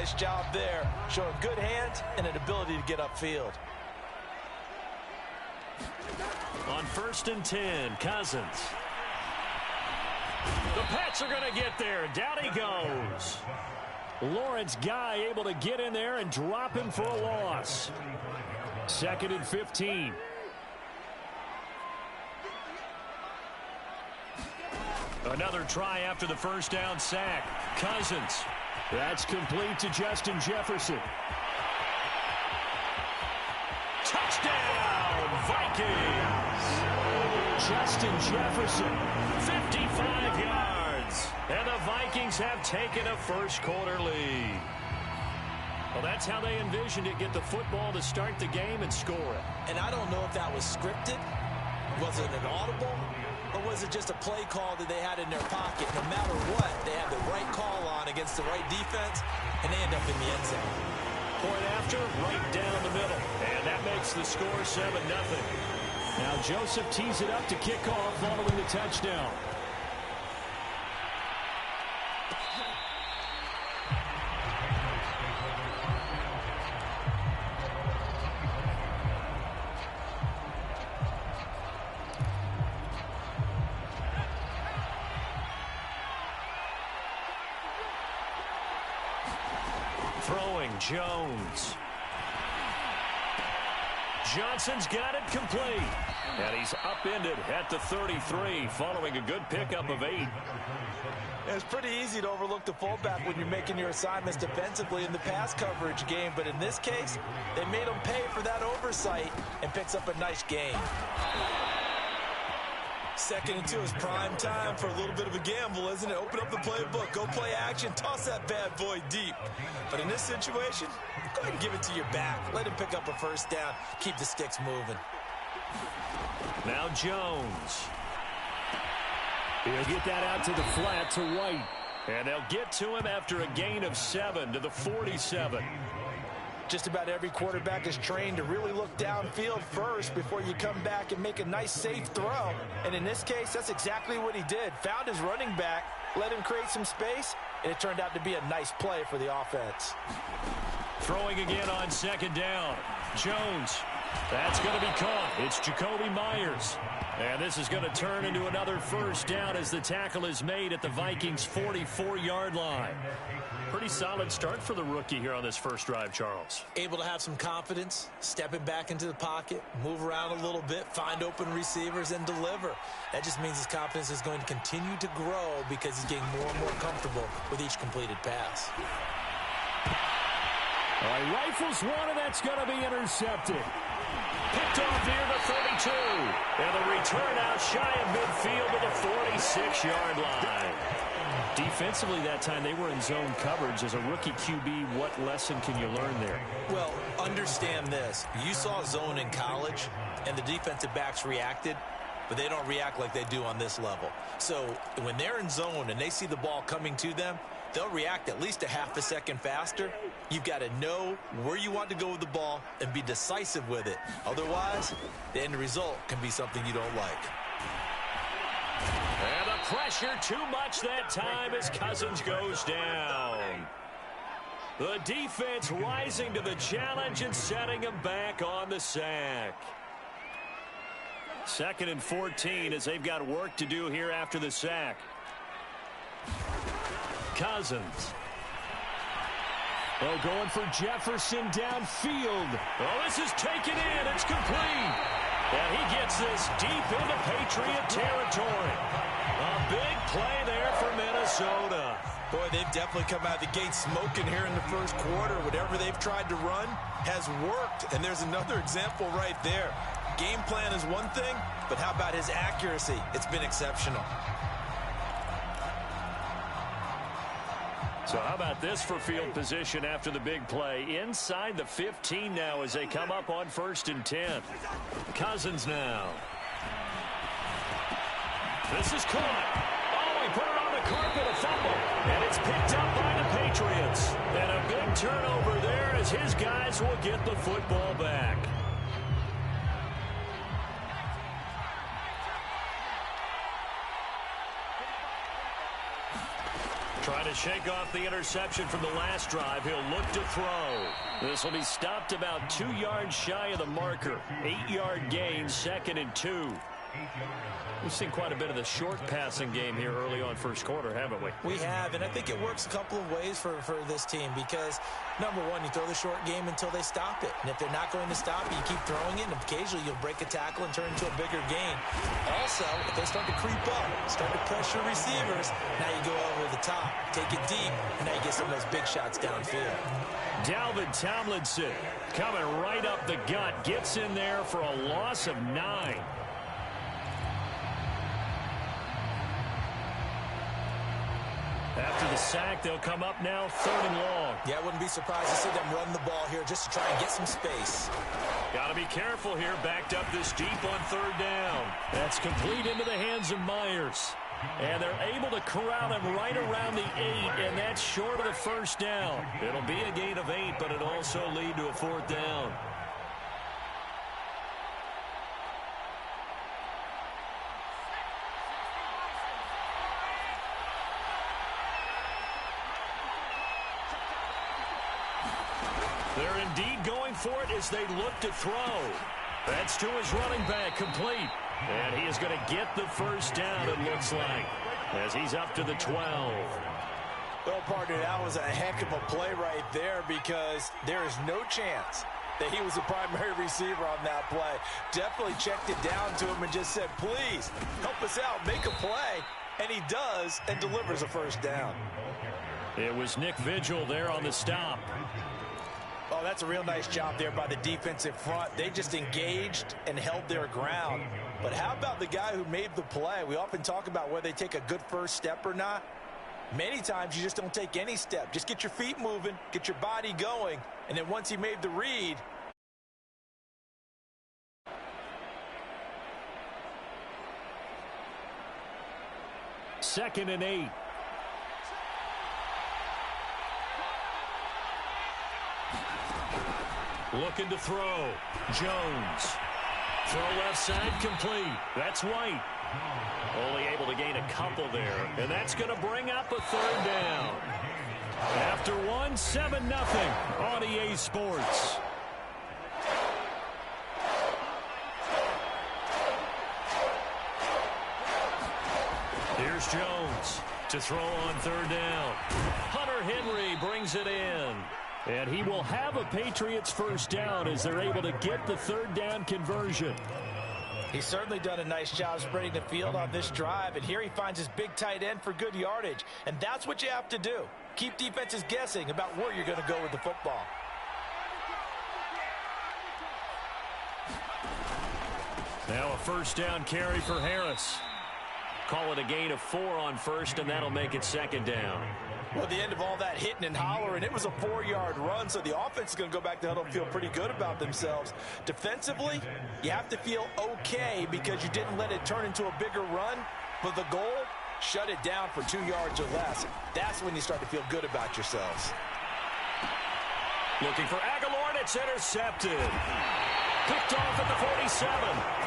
nice job there, showing good hands and an ability to get upfield. On 1st and 10, Cousins. The Pats are going to get there. Down he goes. Lawrence Guy able to get in there and drop him for a loss. 2nd and 15. Another try after the first down sack. Cousins. That's complete to Justin Jefferson. Touchdown, Vikings! Justin Jefferson, 55 yards. And the Vikings have taken a first-quarter lead. Well, that's how they envisioned it. Get the football to start the game and score it. And I don't know if that was scripted. Was it an audible? Or was it just a play call that they had in their pocket? No matter what, they had the right call on against the right defense, and they end up in the end zone. Point after, right down the middle. And that makes the score 7-0. Now Joseph tees it up to kick off following the touchdown. Throwing Jones. Johnson's got it complete. And he's upended at the 33 following a good pickup of 8. It's pretty easy to overlook the fullback when you're making your assignments defensively in the pass coverage game. But in this case, they made him pay for that oversight and picks up a nice gain. 2nd and 2 is prime time for a little bit of a gamble, isn't it? Open up the playbook, go play action, toss that bad boy deep. But in this situation, go ahead and give it to your back. Let him pick up a first down. Keep the sticks moving. Now Jones. He'll get that out to the flat to White. And they'll get to him after a gain of 7 to the 47. Just about every quarterback is trained to really look downfield first before you come back and make a nice, safe throw. And in this case, that's exactly what he did. Found his running back, let him create some space, and it turned out to be a nice play for the offense. Throwing again on 2nd down. Jones. That's going to be caught. It's Jacoby Myers. And this is going to turn into another first down as the tackle is made at the Vikings' 44-yard line. Pretty solid start for the rookie here on this first drive, Charles. Able to have some confidence, stepping back into the pocket, move around a little bit, find open receivers, and deliver. That just means his confidence is going to continue to grow because he's getting more and more comfortable with each completed pass. All right, rifles one, and that's going to be intercepted. Picked off near the 32. And the return out shy of midfield to the 46-yard line. Defensively that time, they were in zone coverage. As a rookie QB, what lesson can you learn there? Well, understand this. You saw zone in college, and the defensive backs reacted, but they don't react like they do on this level. So when they're in zone and they see the ball coming to them, they'll react at least a half a second faster. You've got to know where you want to go with the ball and be decisive with it. Otherwise, the end result can be something you don't like. And the pressure too much that time as Cousins goes down. The defense rising to the challenge and setting him back on the sack. 2nd and 14 as they've got work to do here after the sack. Cousins. Oh, going for Jefferson downfield. Oh, this is taken in. It's complete. And he gets this deep into Patriot territory. A big play there for Minnesota. Boy, they've definitely come out of the gate smoking here in the first quarter. Whatever they've tried to run has worked. And there's another example right there. Game plan is one thing, but how about his accuracy? It's been exceptional. So how about this for field position after the big play? Inside the 15 now as they come up on 1st and 10. Cousins now. This is caught. Oh, he put it on the carpet, a fumble. And it's picked up by the Patriots. And a big turnover there as his guys will get the football back. Trying to shake off the interception from the last drive, he'll look to throw. This will be stopped about 2 yards shy of the marker. 8-yard gain, 2nd and 2. We've seen quite a bit of the short passing game here early on first quarter, haven't we? We have, and I think it works a couple of ways for this team because, number one, you throw the short game until they stop it. And if they're not going to stop it, you keep throwing it, and occasionally you'll break a tackle and turn it into a bigger gain. Also, if they start to creep up, start to pressure receivers, now you go over the top, take it deep, and now you get some of those big shots downfield. Dalvin Tomlinson coming right up the gut, gets in there for a loss of 9. After the sack, they'll come up now 3rd and long. Yeah, I wouldn't be surprised to see them run the ball here just to try and get some space. Got to be careful here, backed up this deep on 3rd down. That's complete into the hands of Myers. And they're able to corral him right around the 8, and that's short of the 1st down. It'll be a gain of 8, but it'll also lead to a 4th down. They're indeed going for it as they look to throw. That's to his running back, complete. And he is going to get the 1st down, it looks like, as he's up to the 12. Well, partner, that was a heck of a play right there because there is no chance that he was the primary receiver on that play. Definitely checked it down to him and just said, please, help us out, make a play. And he does and delivers a 1st down. It was Nick Vigil there on the stop. Oh, that's a real nice job there by the defensive front. They just engaged and held their ground. But how about the guy who made the play? We often talk about whether they take a good first step or not. Many times you just don't take any step. Just get your feet moving, get your body going, and then once he made the read. Second and 8. Looking to throw. Jones. Throw left side complete. That's White. Only able to gain a couple there. And that's going to bring up a 3rd down. After 1, 7-0 on EA Sports. Here's Jones to throw on 3rd down. Hunter Henry brings it in. And he will have a Patriots 1st down as they're able to get the 3rd down conversion. He's certainly done a nice job spreading the field on this drive, and here he finds his big tight end for good yardage. And that's what you have to do. Keep defenses guessing about where you're going to go with the football. Now a 1st down carry for Harris. Call it a gain of 4 on 1st, and that'll make it 2nd down. Well, at the end of all that hitting and hollering, it was a 4-yard run, so the offense is going to go back to the huddle and feel pretty good about themselves. Defensively, you have to feel okay because you didn't let it turn into a bigger run, but the goal, shut it down for 2 yards or less. That's when you start to feel good about yourselves. Looking for Aguilar, and it's intercepted. Picked off at the 47,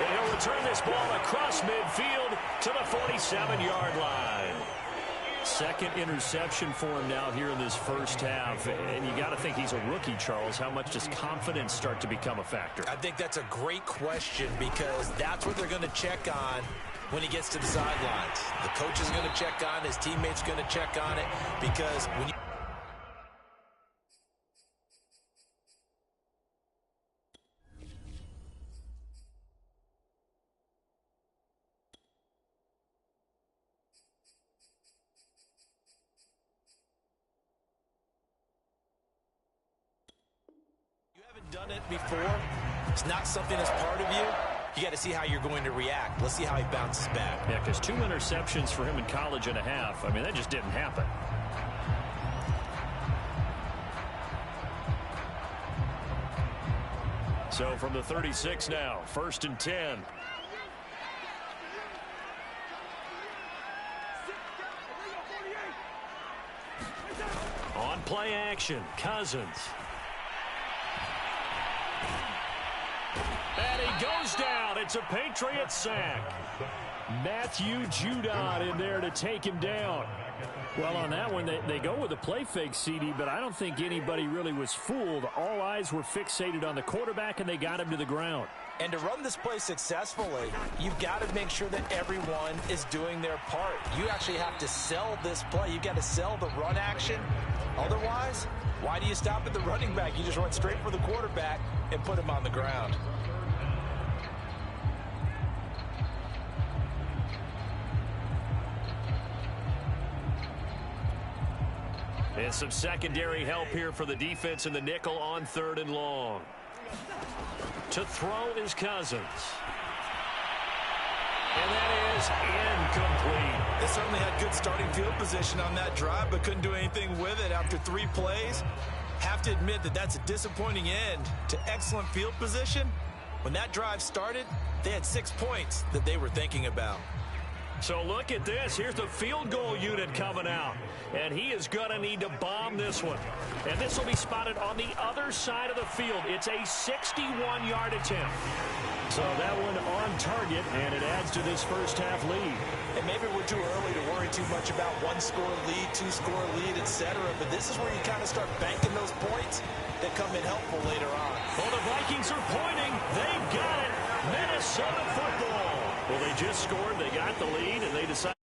and he'll return this ball across midfield to the 47-yard line. 2nd interception for him now here in this 1st half. And you got to think he's a rookie, Charles. How much does confidence start to become a factor? I think that's a great question because that's what they're going to check on when he gets to the sidelines. The coach is going to check on it. His teammates are going to check on it because when you... done it before, it's not something that's part of you. You got to see how you're going to react. Let's see how he bounces back. Yeah, because 2 interceptions for him in college and a half. I mean, that just didn't happen. So from the 36 now, 1st and 10. On play action, Cousins. And he goes down. It's a Patriot sack. Matthew Judon in there to take him down. Well, on that one, they go with a play fake, CD, but I don't think anybody really was fooled. All eyes were fixated on the quarterback, and they got him to the ground. And to run this play successfully, you've got to make sure that everyone is doing their part. You actually have to sell this play. You've got to sell the run action. Otherwise, why do you stop at the running back? You just run straight for the quarterback and put him on the ground. And some secondary help here for the defense in the nickel on 3rd and long. To throw is Cousins. And that is incomplete. They certainly had good starting field position on that drive, but couldn't do anything with it after 3 plays. Have to admit that that's a disappointing end to excellent field position. When that drive started, they had 6 points that they were thinking about. So look at this. Here's the field goal unit coming out. And he is going to need to bomb this one. And this will be spotted on the other side of the field. It's a 61-yard attempt. So that one on target, and it adds to this first half lead. And maybe we're too early to worry too much about 1-score lead, 2-score lead, etc. But this is where you kind of start banking those points that come in helpful later on. Well, the Vikings are pointing. They've got it. Minnesota football. Well, they just scored. They got the lead, and they decided.